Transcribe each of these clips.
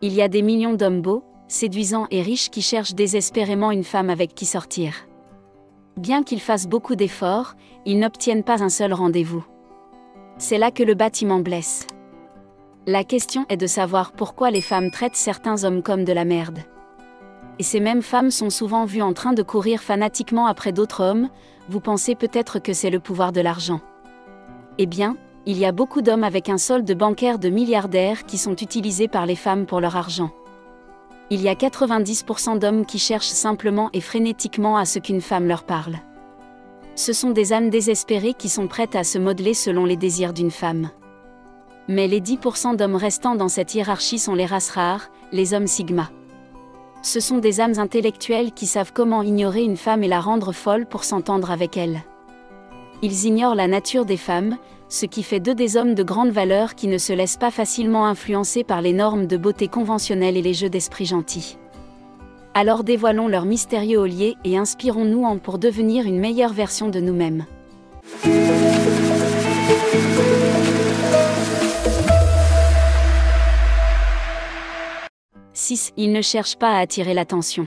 Il y a des millions d'hommes beaux, séduisants et riches qui cherchent désespérément une femme avec qui sortir. Bien qu'ils fassent beaucoup d'efforts, ils n'obtiennent pas un seul rendez-vous. C'est là que le bâtiment blesse. La question est de savoir pourquoi les femmes traitent certains hommes comme de la merde. Et ces mêmes femmes sont souvent vues en train de courir fanatiquement après d'autres hommes. Vous pensez peut-être que c'est le pouvoir de l'argent. Eh bien, il y a beaucoup d'hommes avec un solde bancaire de milliardaires qui sont utilisés par les femmes pour leur argent. Il y a 90% d'hommes qui cherchent simplement et frénétiquement à ce qu'une femme leur parle. Ce sont des âmes désespérées qui sont prêtes à se modeler selon les désirs d'une femme. Mais les 10% d'hommes restants dans cette hiérarchie sont les races rares, les hommes sigma. Ce sont des âmes intellectuelles qui savent comment ignorer une femme et la rendre folle pour s'entendre avec elle. Ils ignorent la nature des femmes, ce qui fait d'eux des hommes de grande valeur qui ne se laissent pas facilement influencer par les normes de beauté conventionnelles et les jeux d'esprit gentils. Alors dévoilons leur mystérieux ollier et inspirons-nous en pour devenir une meilleure version de nous-mêmes. 6. Ils ne cherchent pas à attirer l'attention.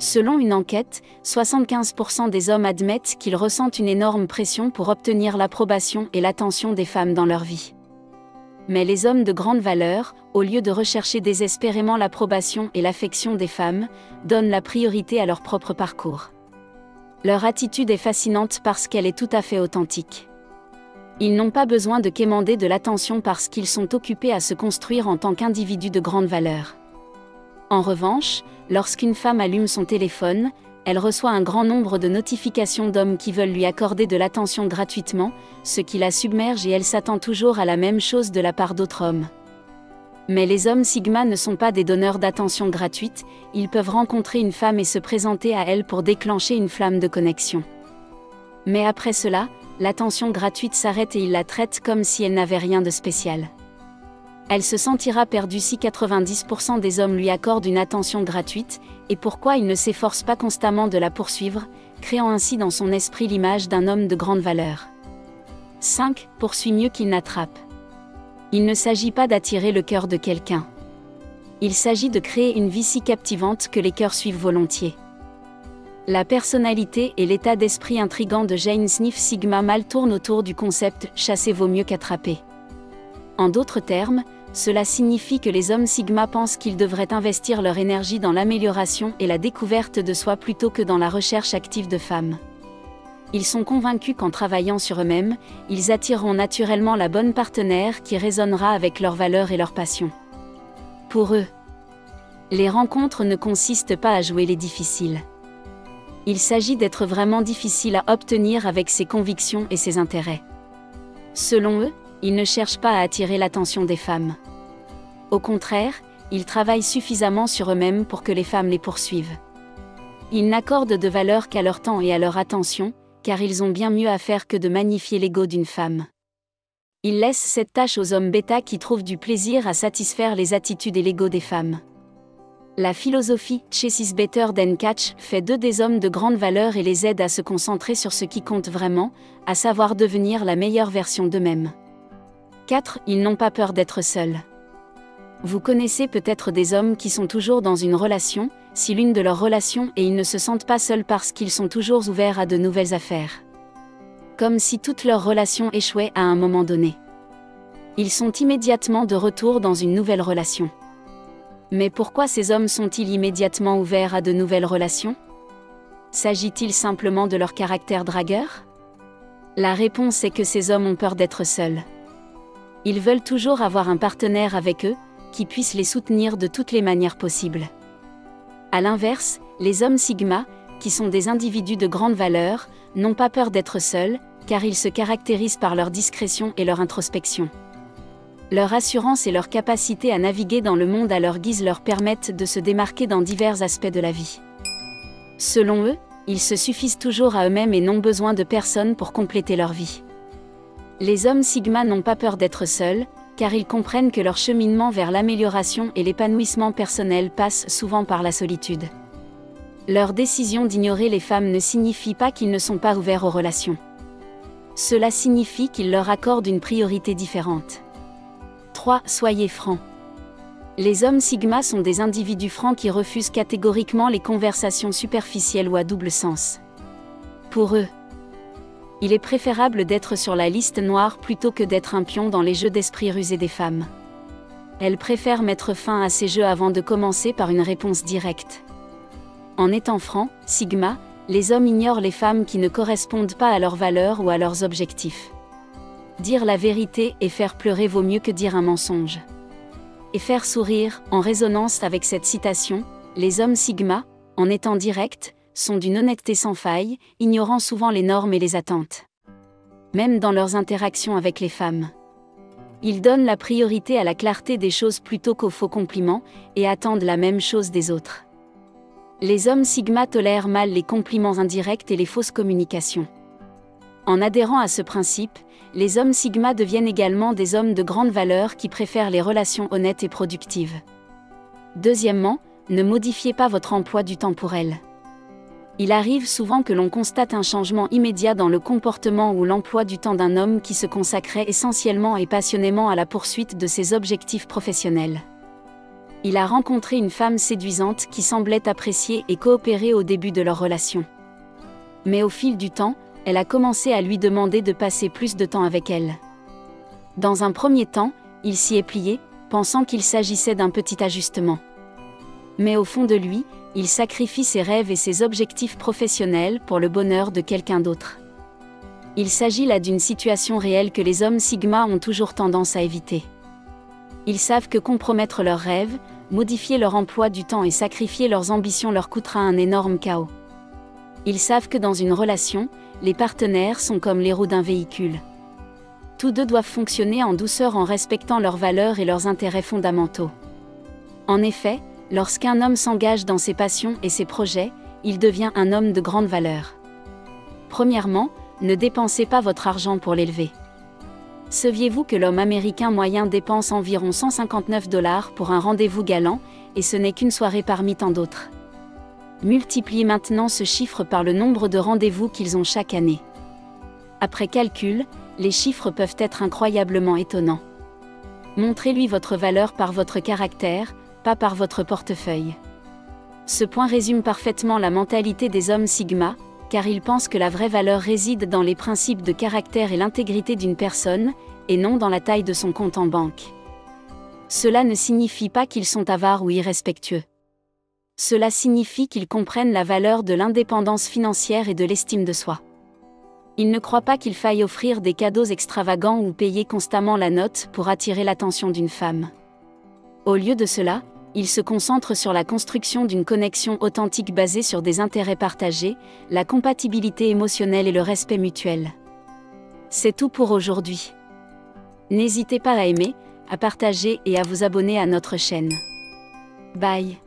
Selon une enquête, 75% des hommes admettent qu'ils ressentent une énorme pression pour obtenir l'approbation et l'attention des femmes dans leur vie. Mais les hommes de grande valeur, au lieu de rechercher désespérément l'approbation et l'affection des femmes, donnent la priorité à leur propre parcours. Leur attitude est fascinante parce qu'elle est tout à fait authentique. Ils n'ont pas besoin de quémander de l'attention parce qu'ils sont occupés à se construire en tant qu'individus de grande valeur. En revanche, lorsqu'une femme allume son téléphone, elle reçoit un grand nombre de notifications d'hommes qui veulent lui accorder de l'attention gratuitement, ce qui la submerge et elle s'attend toujours à la même chose de la part d'autres hommes. Mais les hommes sigma ne sont pas des donneurs d'attention gratuite, ils peuvent rencontrer une femme et se présenter à elle pour déclencher une flamme de connexion. Mais après cela, l'attention gratuite s'arrête et ils la traitent comme si elle n'avait rien de spécial. Elle se sentira perdue si 90% des hommes lui accordent une attention gratuite, et pourquoi il ne s'efforce pas constamment de la poursuivre, créant ainsi dans son esprit l'image d'un homme de grande valeur. 5. Poursuit mieux qu'il n'attrape. Il ne s'agit pas d'attirer le cœur de quelqu'un. Il s'agit de créer une vie si captivante que les cœurs suivent volontiers. La personnalité et l'état d'esprit intrigant de Jane Sniff Sigma Male tournent autour du concept « chasser vaut mieux qu'attraper ». En d'autres termes, cela signifie que les hommes sigma pensent qu'ils devraient investir leur énergie dans l'amélioration et la découverte de soi plutôt que dans la recherche active de femmes. Ils sont convaincus qu'en travaillant sur eux-mêmes, ils attireront naturellement la bonne partenaire qui résonnera avec leurs valeurs et leurs passions. Pour eux, les rencontres ne consistent pas à jouer les difficiles. Il s'agit d'être vraiment difficile à obtenir avec ses convictions et ses intérêts. Selon eux, ils ne cherchent pas à attirer l'attention des femmes. Au contraire, ils travaillent suffisamment sur eux-mêmes pour que les femmes les poursuivent. Ils n'accordent de valeur qu'à leur temps et à leur attention, car ils ont bien mieux à faire que de magnifier l'ego d'une femme. Ils laissent cette tâche aux hommes bêta qui trouvent du plaisir à satisfaire les attitudes et l'ego des femmes. La philosophie « Chase is better than catch » fait d'eux des hommes de grande valeur et les aide à se concentrer sur ce qui compte vraiment, à savoir devenir la meilleure version d'eux-mêmes. 4. Ils n'ont pas peur d'être seuls. Vous connaissez peut-être des hommes qui sont toujours dans une relation, si l'une de leurs relations et ils ne se sentent pas seuls parce qu'ils sont toujours ouverts à de nouvelles affaires. Comme si toute leur relation échouait à un moment donné. Ils sont immédiatement de retour dans une nouvelle relation. Mais pourquoi ces hommes sont-ils immédiatement ouverts à de nouvelles relations? S'agit-il simplement de leur caractère dragueur? La réponse est que ces hommes ont peur d'être seuls. Ils veulent toujours avoir un partenaire avec eux, qui puisse les soutenir de toutes les manières possibles. À l'inverse, les hommes sigma, qui sont des individus de grande valeur, n'ont pas peur d'être seuls, car ils se caractérisent par leur discrétion et leur introspection. Leur assurance et leur capacité à naviguer dans le monde à leur guise leur permettent de se démarquer dans divers aspects de la vie. Selon eux, ils se suffisent toujours à eux-mêmes et n'ont besoin de personne pour compléter leur vie. Les hommes sigma n'ont pas peur d'être seuls, car ils comprennent que leur cheminement vers l'amélioration et l'épanouissement personnel passe souvent par la solitude. Leur décision d'ignorer les femmes ne signifie pas qu'ils ne sont pas ouverts aux relations. Cela signifie qu'ils leur accordent une priorité différente. 3. Soyez francs. Les hommes Sigma sont des individus francs qui refusent catégoriquement les conversations superficielles ou à double sens. Pour eux, il est préférable d'être sur la liste noire plutôt que d'être un pion dans les jeux d'esprit rusés des femmes. Elles préfèrent mettre fin à ces jeux avant de commencer par une réponse directe. En étant francs, Sigma, les hommes ignorent les femmes qui ne correspondent pas à leurs valeurs ou à leurs objectifs. Dire la vérité et faire pleurer vaut mieux que dire un mensonge. Et faire sourire, en résonance avec cette citation, les hommes Sigma, en étant directs, sont d'une honnêteté sans faille, ignorant souvent les normes et les attentes. Même dans leurs interactions avec les femmes. Ils donnent la priorité à la clarté des choses plutôt qu'aux faux compliments, et attendent la même chose des autres. Les hommes Sigma tolèrent mal les compliments indirects et les fausses communications. En adhérant à ce principe, les hommes Sigma deviennent également des hommes de grande valeur qui préfèrent les relations honnêtes et productives. Deuxièmement, ne modifiez pas votre emploi du temps pour elles. Il arrive souvent que l'on constate un changement immédiat dans le comportement ou l'emploi du temps d'un homme qui se consacrait essentiellement et passionnément à la poursuite de ses objectifs professionnels. Il a rencontré une femme séduisante qui semblait apprécier et coopérer au début de leur relation. Mais au fil du temps, elle a commencé à lui demander de passer plus de temps avec elle. Dans un premier temps, il s'y est plié, pensant qu'il s'agissait d'un petit ajustement. Mais au fond de lui, il sacrifie ses rêves et ses objectifs professionnels pour le bonheur de quelqu'un d'autre. Il s'agit là d'une situation réelle que les hommes Sigma ont toujours tendance à éviter. Ils savent que compromettre leurs rêves, modifier leur emploi du temps et sacrifier leurs ambitions leur coûtera un énorme chaos. Ils savent que dans une relation, les partenaires sont comme les roues d'un véhicule. Tous deux doivent fonctionner en douceur en respectant leurs valeurs et leurs intérêts fondamentaux. En effet, lorsqu'un homme s'engage dans ses passions et ses projets, il devient un homme de grande valeur. Premièrement, ne dépensez pas votre argent pour l'élever. Saviez-vous que l'homme américain moyen dépense environ 159 $ pour un rendez-vous galant, et ce n'est qu'une soirée parmi tant d'autres. Multipliez maintenant ce chiffre par le nombre de rendez-vous qu'ils ont chaque année. Après calcul, les chiffres peuvent être incroyablement étonnants. Montrez-lui votre valeur par votre caractère, pas par votre portefeuille. Ce point résume parfaitement la mentalité des hommes Sigma, car ils pensent que la vraie valeur réside dans les principes de caractère et l'intégrité d'une personne, et non dans la taille de son compte en banque. Cela ne signifie pas qu'ils sont avares ou irrespectueux. Cela signifie qu'ils comprennent la valeur de l'indépendance financière et de l'estime de soi. Ils ne croient pas qu'il faille offrir des cadeaux extravagants ou payer constamment la note pour attirer l'attention d'une femme. Au lieu de cela, ils se concentrent sur la construction d'une connexion authentique basée sur des intérêts partagés, la compatibilité émotionnelle et le respect mutuel. C'est tout pour aujourd'hui. N'hésitez pas à aimer, à partager et à vous abonner à notre chaîne. Bye.